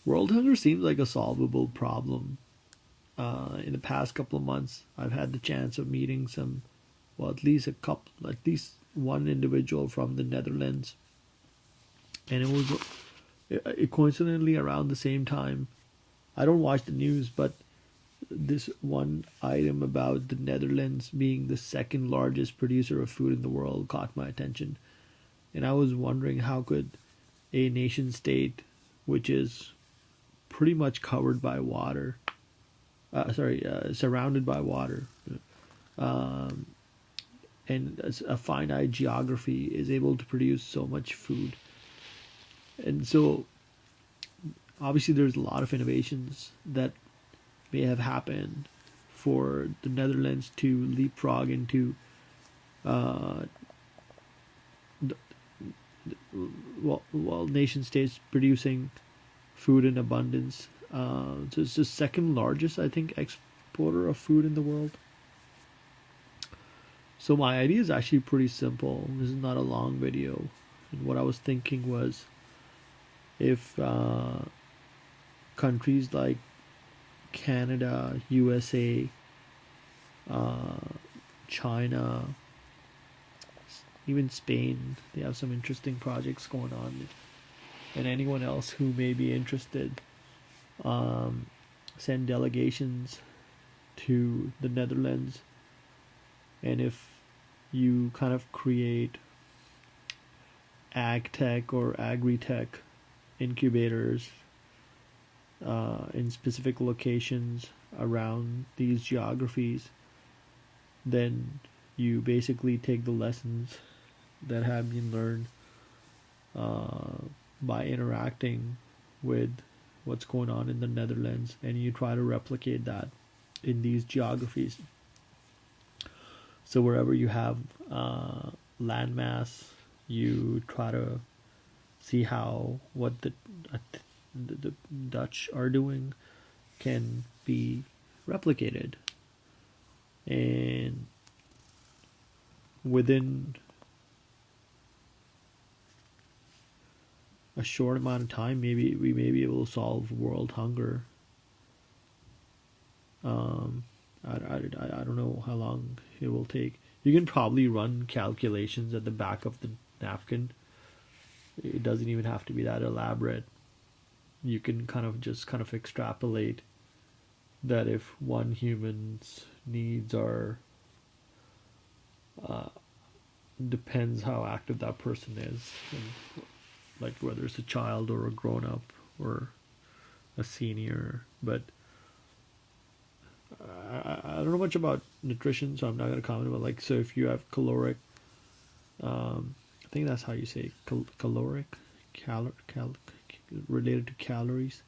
World hunger seems like a solvable problem. In the past couple of months, I've had the chance of meeting some, well, at least one individual from the Netherlands, and it coincidentally around the same time. I don't watch the news, but this one item about the Netherlands being the second largest producer of food in the world caught my attention, and I was wondering how could a nation state, which is pretty much covered by water, surrounded by water, um, and a finite geography, is able to produce so much food. And so, obviously, there's a lot of innovations that may have happened for the Netherlands to leapfrog into uh, nation states producing food in abundance. So it's the second largest, I think, exporter of food in the world. So my idea is actually pretty simple. This is not a long video. And what I was thinking was, if countries like Canada, USA, uh, China, even Spain, they have some interesting projects going on, and anyone else who may be interested, um, send delegations to the Netherlands. And if you kind of create ag tech or agri tech incubators in specific locations around these geographies, then you basically take the lessons that have been learned by interacting with what's going on in the Netherlands, and you try to replicate that in these geographies. So wherever you have landmass, you try to see how what the Dutch are doing can be replicated, and within a short amount of time, maybe we may be able to solve world hunger. Um, I don't know how long it will take. You can probably run calculations at the back of the napkin. It doesn't even have to be that elaborate. You can kind of extrapolate that if one human's needs are uh, depends how active that person is, and like whether it's a child or a grown up or a senior. But I don't know much about nutrition, so I'm not going to comment about, like, so if you have caloric, I think that's how you say caloric, related to calories.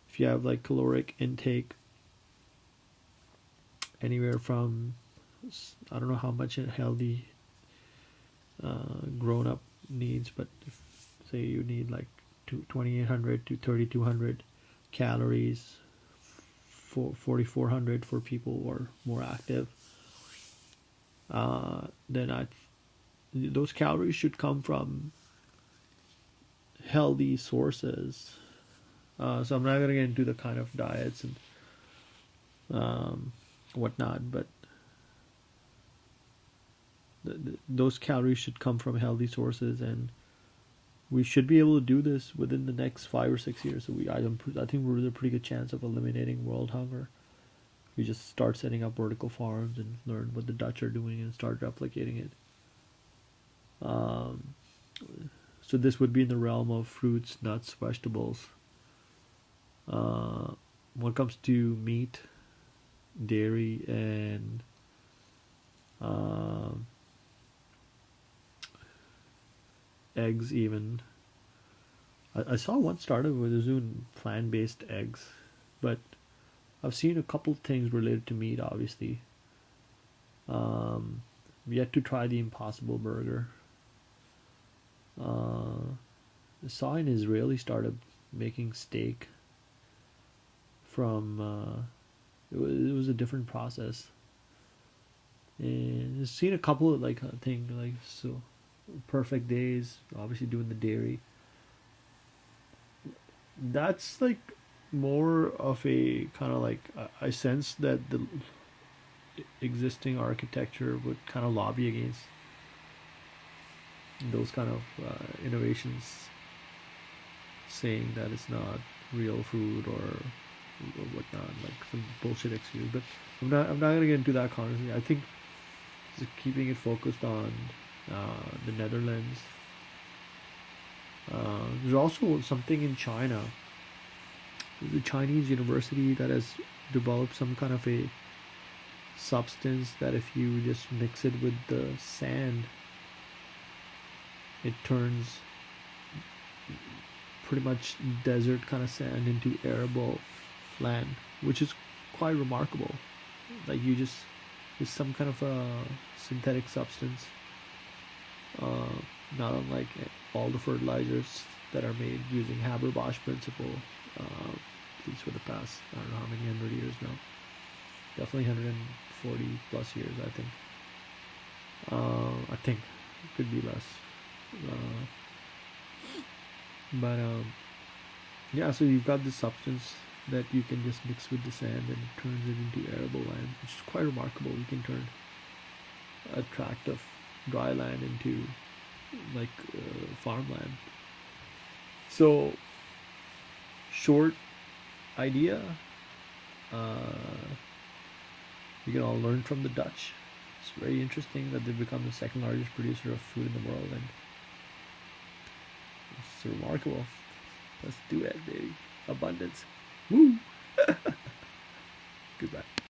If you have like caloric intake anywhere from, I don't know how much a healthy grown up needs, but if say you need like 2800 to 3200 calories, 4400 for people who are more active, then those calories should come from healthy sources. So I'm not going to get into the kind of diets and whatnot, but those calories should come from healthy sources, and we should be able to do this within the next 5 or 6 years. So I think we're a pretty good chance of eliminating world hunger. We just start setting up vertical farms and learn what the Dutch are doing and start replicating it. So this would be in the realm of fruits, nuts, vegetables. When it comes to meat, dairy, and eggs, even. I saw one startup with doing plant-based eggs, but I've seen a couple things related to meat, obviously. Yet to try the Impossible Burger. I saw an Israeli startup making steak from. It was a different process, and I've seen a couple of like thing like so, Perfect Days, obviously doing the dairy. that's like more of a kind of like I sense that the existing architecture would kind of lobby against those kind of innovations, saying that it's not real food or whatnot, like some bullshit excuse. But I'm not gonna get into that conversation. I think just keeping it focused on the Netherlands. There's also something in China. There's a Chinese university that has developed some kind of a substance that if you just mix it with the sand, it turns pretty much desert kind of sand into arable land, which is quite remarkable. Like you just, it's some kind of a synthetic substance, uh, not unlike all the fertilizers that are made using Haber-Bosch principle, at least for the past, I don't know how many 100 years now. Definitely 140 plus years, I think. I think it could be less. Uh, but yeah, so you've got this substance that you can just mix with the sand and it turns it into arable land, which is quite remarkable. You can turn a tract of dry land into like farmland. So, short idea, uh, we can all learn from the Dutch. It's very interesting that they've become the second largest producer of food in the world, and it's remarkable. Let's do it, baby. Abundance. Woo! Goodbye.